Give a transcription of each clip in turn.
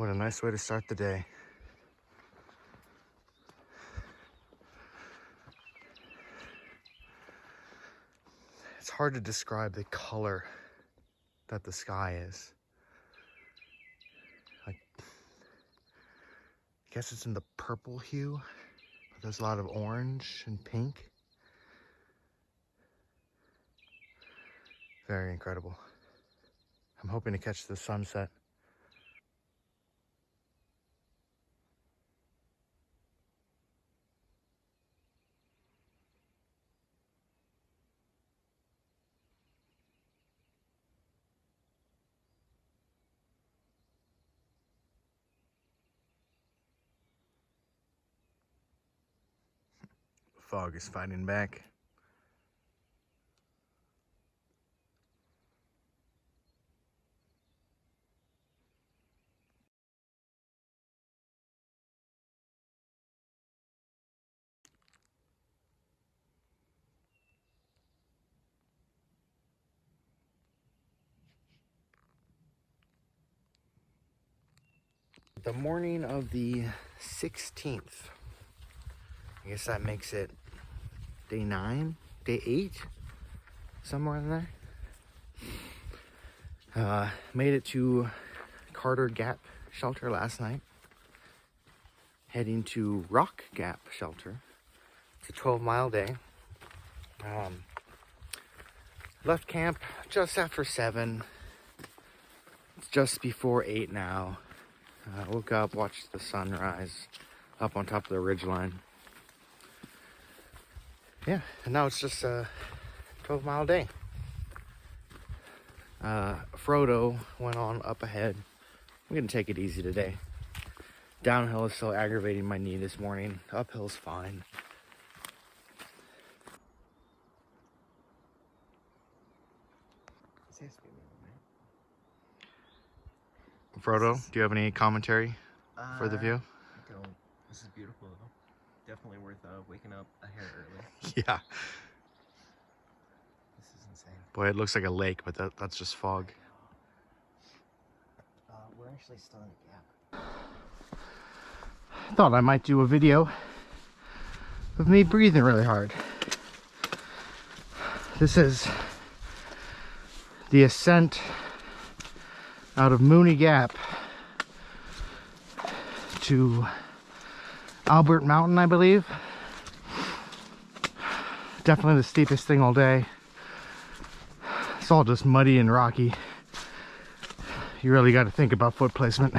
What a nice way to start the day. It's hard to describe the color that the sky is. I guess it's in the purple hue, but there's a lot of orange and pink. Very incredible. I'm hoping to catch the sunset. Fog is fighting back. The morning of the 16th. I guess that makes it day 9, day 8, somewhere in there. Made it to Carter Gap Shelter last night. Heading to Rock Gap Shelter. It's a 12-mile day. Left camp just after 7. It's just before 8 now. Woke up, watched the sunrise up on top of the ridgeline. Yeah, and now it's just a 12-mile day. Frodo went on up ahead. I'm gonna take it easy today. Downhill is still aggravating my knee this morning. Uphill's fine. Frodo, do you have any commentary for the view? I don't. This is beautiful though. Definitely worth waking up a hair early. Yeah. This is insane. Boy, it looks like a lake, but that's just fog. We're actually still in the gap. Thought I might do a video of me breathing really hard. This is the ascent out of Mooney Gap to Albert Mountain, I believe. Definitely the steepest thing all day. It's all just muddy and rocky. You really got to think about foot placement.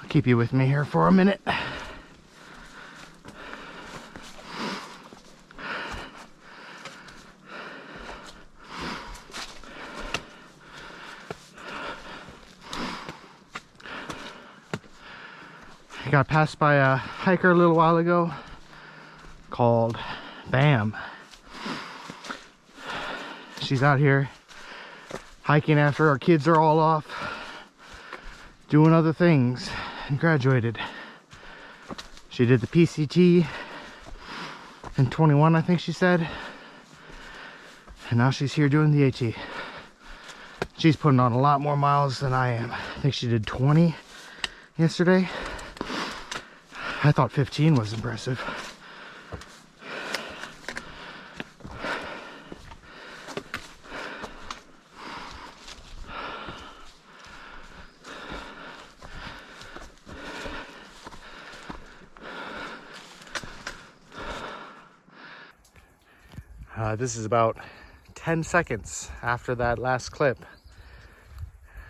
I'll keep you with me here for a minute. I got passed by a hiker a little while ago called Bam. She's out here hiking after our kids are all off doing other things and graduated. She did the PCT in 21, I think she said, and now she's here doing the AT. She's putting on a lot more miles than I am. I think she did 20 yesterday. I thought 15 was impressive. This is about 10 seconds after that last clip.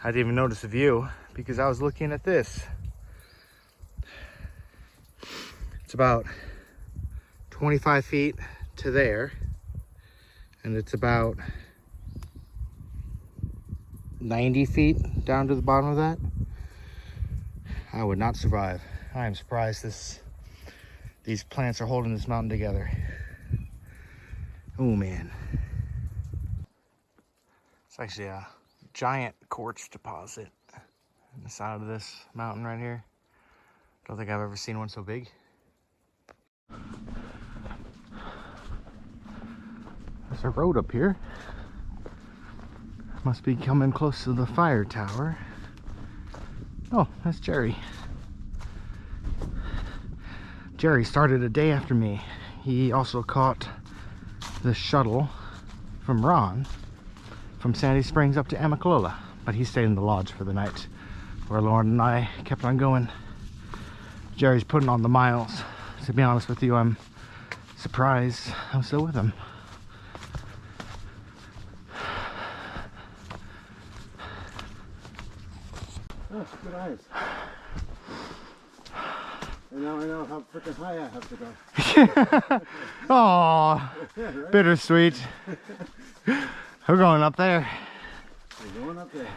I didn't even notice the view because I was looking at this. It's about 25 feet to there, and it's about 90 feet down to the bottom of that. I would not survive. I am surprised these plants are holding this mountain together. Oh man. It's actually a giant quartz deposit on the side of this mountain right here. Don't think I've ever seen one so big. There's a road up here. Must be coming close to the fire tower. Oh, that's Jerry. Jerry started a day after me. He also caught the shuttle from Ron from Sandy Springs up to Amicalola, but he stayed in the lodge for the night, where Lauren and I kept on going. Jerry's putting on the miles. To be honest with you, I'm surprised I'm still with him. Oh, good eyes. And now I know how freaking high I have to go. Aw, Yeah, right? bittersweet. We're going up there. We're going up there.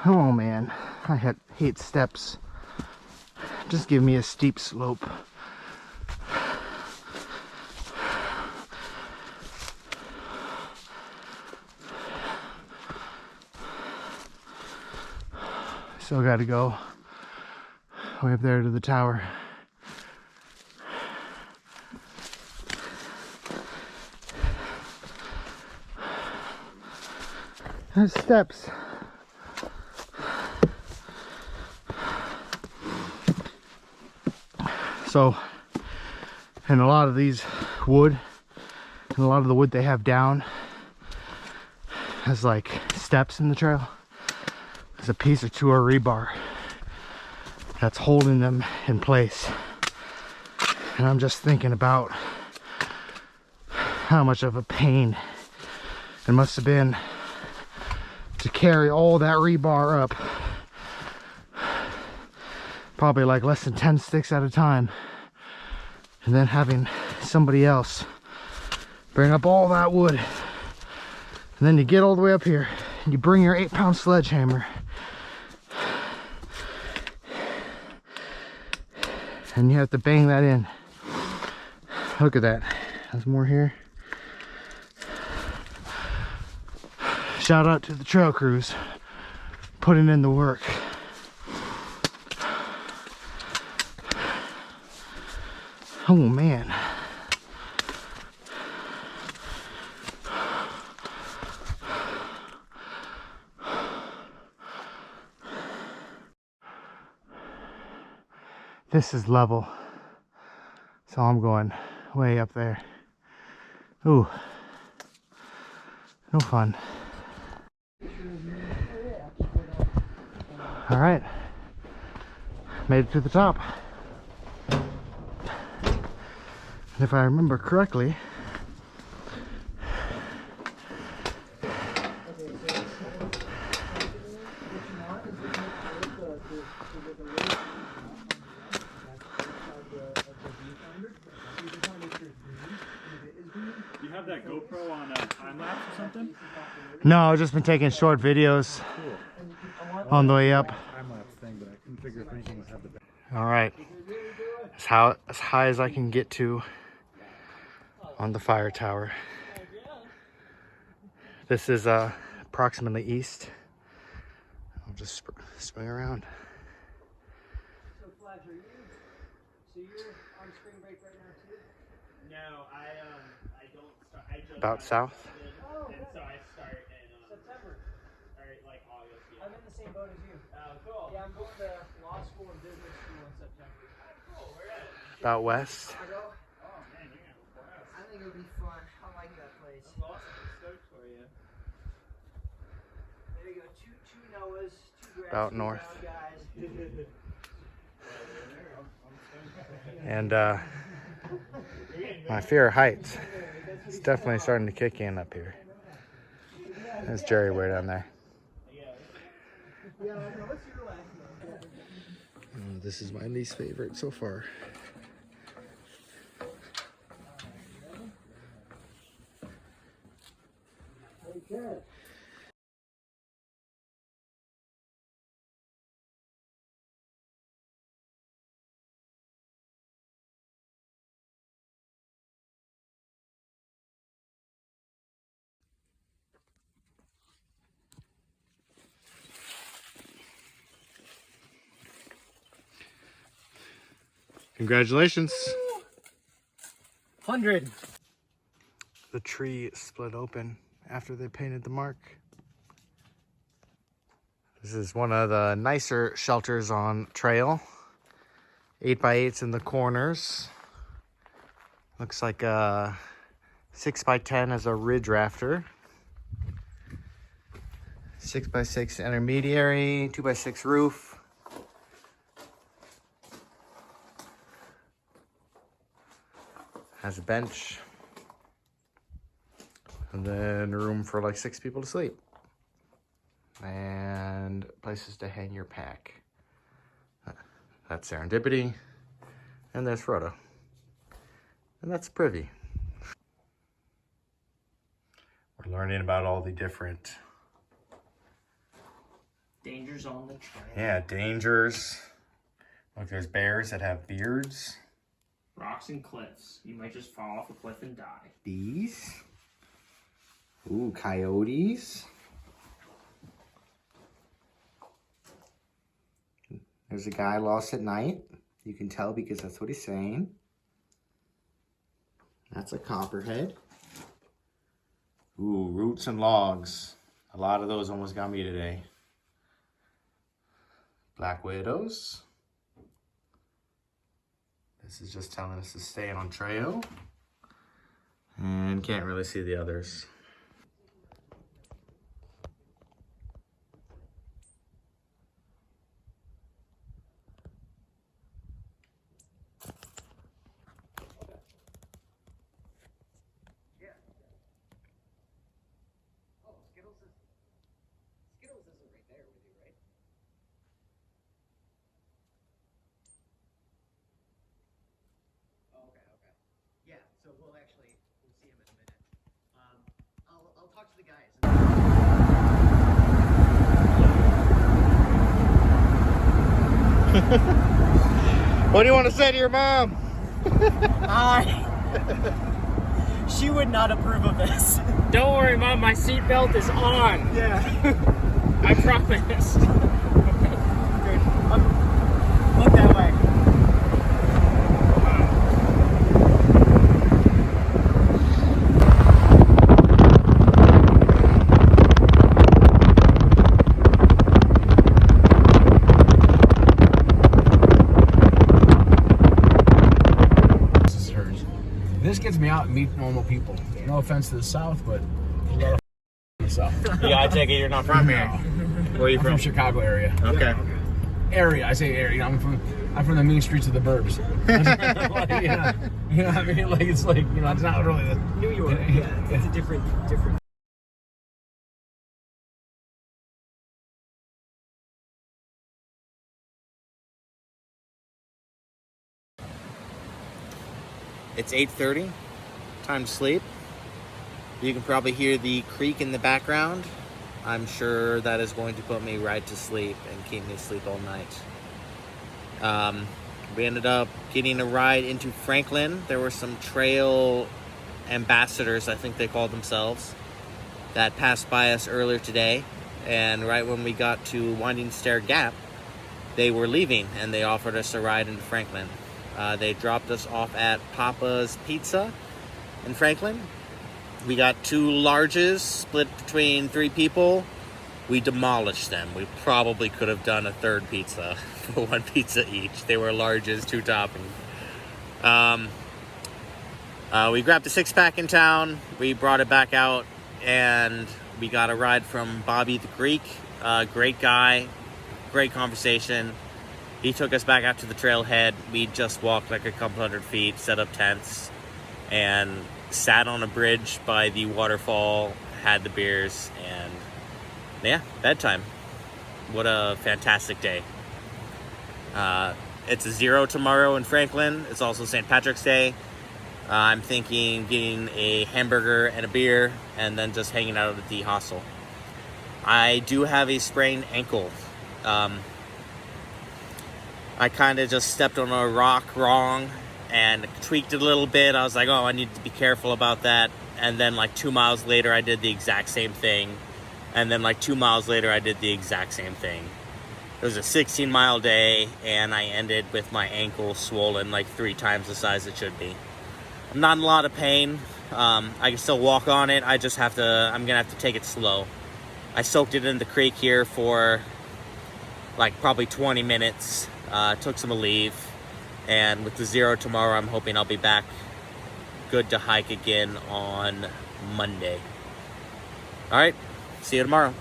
Oh man, I hate steps. Just give me a steep slope. Still got to go way up there to the tower. There's steps. So, and a lot of these wood, and a lot of the wood they have down has like steps in the trail. There's a piece or two of rebar that's holding them in place. And I'm just thinking about how much of a pain it must have been to carry all that rebar up. Probably like less than 10 sticks at a time. And then having somebody else bring up all that wood. And then you get all the way up here and you bring your 8-pound sledgehammer. And you have to bang that in. Look at that. There's more here. Shout out to the trail crews putting in the work. Oh man. This is level, so I'm going way up there. Ooh, no fun. All right, made it to the top. And if I remember correctly, You have that GoPro on a time lapse or something? no, I've just been taking short videos on the way up. Time lapse thing, but I couldn't figure if anything was have the. All right, as high as I can get to on the fire tower. This is approximately east. I'll just swing around. So Flash, so you're on spring break right now too? No, I don't start. I just About south. Oh, and good. so I start in September. or like August. Yeah. I'm in the same boat as you. Oh, cool. Yeah, I'm going to law school and business school in September. Cool. Where at? About west. Chicago? Oh man, you're gonna go fast. I think it'll be fun. I like that place. That's awesome. I'm stoked for you. There you go. Two Noahs, two About grassy north. brown guys. And my fear of heights is definitely starting to kick in up here. There's Jerry way down there. This is my least favorite so far. Congratulations. 100. The tree split open after they painted the mark. This is one of the nicer shelters on trail. 8x8s in the corners. Looks like a 6x10 as a ridge rafter. 6x6 intermediary, 2x6 roof. Has a bench. And then room for like 6 people to sleep. And places to hang your pack. That's Serendipity. And there's Frodo. And that's Privy. We're learning about all the different... Dangers on the trail. Yeah, dangers. Look, there's bears that have beards. Rocks and cliffs. You might just fall off a cliff and die. These. Ooh, coyotes. There's a guy lost at night. You can tell because that's what he's saying. That's a copperhead. Ooh, roots and logs. A lot of those almost got me today. Black widows. This is just telling us to stay on trail. And can't really see the others. Yeah, so we'll see him in a minute. I'll talk to the guys. What do you want to say to your mom? She would not approve of this. Don't worry, Mom. My seatbelt is on. Yeah. I promise. Look that way. This gets me out and meet normal people. No offense to the South, but a lot of in the South. Yeah, I take it you're not from here. Where are you I'm from Chicago area. Okay. Area, I say area. I'm from the mean streets of the burbs. Like, you know what I mean? Like it's like, you know, it's not really the New York, yeah. It's a different. It's 8:30, time to sleep. You can probably hear the creek in the background. I'm sure that is going to put me right to sleep and keep me asleep all night. We ended up getting a ride into Franklin. There were some trail ambassadors, I think they called themselves, that passed by us earlier today. And right when we got to Winding Stair Gap, they were leaving and they offered us a ride into Franklin. They dropped us off at Papa's Pizza in Franklin. We got 2 larges split between 3 people. We demolished them. We probably could have done a 3rd pizza for 1 pizza each. They were larges, 2 toppings. We grabbed a 6-pack in town. We brought it back out and we got a ride from Bobby the Greek. Great guy, great conversation. He took us back out to the trailhead. We just walked like a couple hundred feet, set up tents, and sat on a bridge by the waterfall, had the beers, and yeah, bedtime. What a fantastic day. It's a 0 tomorrow in Franklin. It's also St. Patrick's Day. I'm thinking getting a hamburger and a beer, and then just hanging out at the hostel. I do have a sprained ankle. I kind of just stepped on a rock wrong and tweaked it a little bit. I was like, oh, I need to be careful about that. And then like 2 miles later, I did the exact same thing. And then like 2 miles later, I did the exact same thing. was a 16-mile day, and I ended with my ankle swollen like 3 times the size it should be. I'm not in a lot of pain. I can still walk on it. I'm gonna have to take it slow. I soaked it in the creek here for like probably 20 minutes. Took some Aleve, and with the 0 tomorrow, I'm hoping I'll be back good to hike again on Monday. All right, see you tomorrow.